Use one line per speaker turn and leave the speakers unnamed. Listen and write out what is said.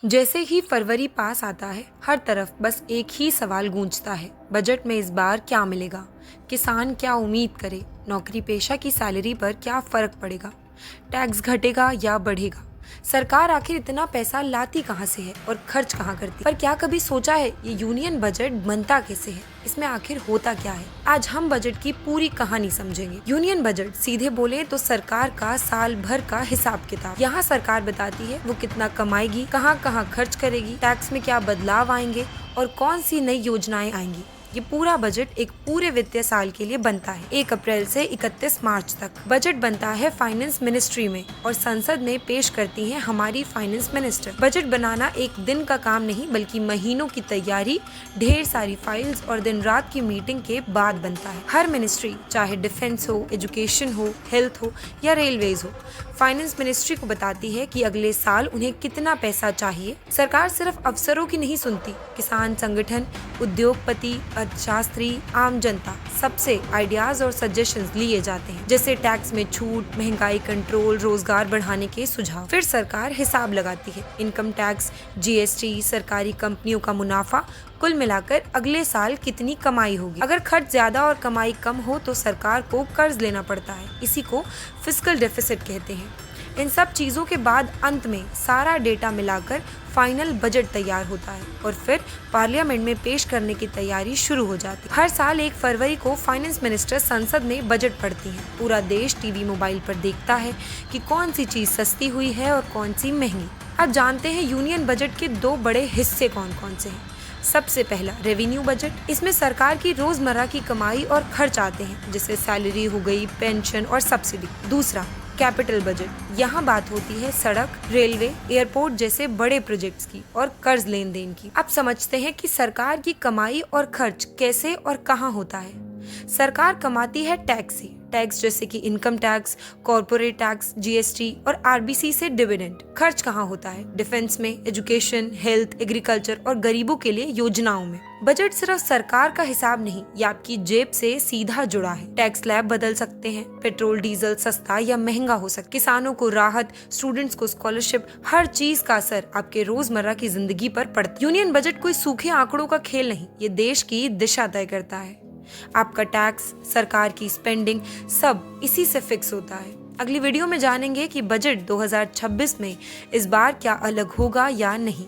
जैसे ही फरवरी पास आता है, हर तरफ बस एक ही सवाल गूंजता है, बजट में इस बार क्या मिलेगा? किसान क्या उम्मीद करे? नौकरी पेशा की सैलरी पर क्या फर्क पड़ेगा? टैक्स घटेगा या बढ़ेगा? सरकार आखिर इतना पैसा लाती कहाँ से है और खर्च कहाँ करती? पर क्या कभी सोचा है ये यूनियन बजट बनता कैसे है? इसमें आखिर होता क्या है? आज हम बजट की पूरी कहानी समझेंगे। यूनियन बजट सीधे बोले तो सरकार का साल भर का हिसाब किताब। यहाँ सरकार बताती है वो कितना कमाएगी, कहाँ कहाँ खर्च करेगी, टैक्स में क्या बदलाव आएंगे और कौन सी नई योजनाएं आएंगी। ये पूरा बजट एक पूरे वित्तीय साल के लिए बनता है। 1 अप्रैल से 31 मार्च तक बजट बनता है फाइनेंस मिनिस्ट्री में और संसद में पेश करती हैं हमारी फाइनेंस मिनिस्टर। बजट बनाना एक दिन का काम नहीं बल्कि महीनों की तैयारी, ढेर सारी फाइल्स और दिन रात की मीटिंग के बाद बनता है। हर मिनिस्ट्री, चाहे डिफेंस हो, एजुकेशन हो, हेल्थ हो या रेलवेज हो, फाइनेंस मिनिस्ट्री को बताती है कि अगले साल उन्हें कितना पैसा चाहिए। सरकार सिर्फ अफसरों की नहीं सुनती, किसान संगठन, उद्योगपति, अर्थशास्त्री, आम जनता सबसे आइडियाज और सजेशंस लिए जाते हैं, जैसे टैक्स में छूट, महंगाई कंट्रोल, रोजगार बढ़ाने के सुझाव। फिर सरकार हिसाब लगाती है, इनकम टैक्स, जीएसटी, सरकारी कंपनियों का मुनाफा, कुल मिलाकर अगले साल कितनी कमाई होगी। अगर खर्च ज्यादा और कमाई कम हो तो सरकार को कर्ज लेना पड़ता है, इसी को फिस्कल डेफिसिट कहते हैं। इन सब चीजों के बाद अंत में सारा डेटा मिलाकर फाइनल बजट तैयार होता है और फिर पार्लियामेंट में पेश करने की तैयारी शुरू हो जाती है। हर साल 1 फरवरी को फाइनेंस मिनिस्टर संसद में बजट पढ़ती हैं। पूरा देश टीवी मोबाइल पर देखता है कि कौन सी चीज सस्ती हुई है और कौन सी महंगी। अब जानते हैं यूनियन बजट के 2 बड़े हिस्से कौन कौन से हैं। सबसे पहला रेवेन्यू बजट। इसमें सरकार की रोजमर्रा की कमाई और खर्च आते हैं, जैसे सैलरी हो गई, पेंशन और सब्सिडी। दूसरा कैपिटल बजट। यहाँ बात होती है सड़क, रेलवे, एयरपोर्ट जैसे बड़े प्रोजेक्ट्स की और कर्ज लेन देन की। अब समझते हैं कि सरकार की कमाई और खर्च कैसे और कहाँ होता है। सरकार कमाती है टैक्स से, टैक्स जैसे कि income tax, corporate tax, GST और आरबीसी से डिविडेंड। खर्च कहाँ होता है? डिफेंस में, एजुकेशन, हेल्थ, एग्रीकल्चर और गरीबों के लिए योजनाओं में। बजट सिर्फ सरकार का हिसाब नहीं, ये आपकी जेब से सीधा जुड़ा है। टैक्स स्लैब बदल सकते हैं, पेट्रोल डीजल सस्ता या महंगा हो सकता है, किसानों को राहत, स्टूडेंट्स को स्कॉलरशिप, हर चीज का असर आपके रोजमर्रा की जिंदगी पर पड़ता है। यूनियन बजट कोई सूखे आंकड़ों का खेल नहीं, ये देश की दिशा तय करता है। आपका टैक्स, सरकार की स्पेंडिंग, सब इसी से फिक्स होता है। अगली वीडियो में जानेंगे कि बजट 2026 में इस बार क्या अलग होगा या नहीं।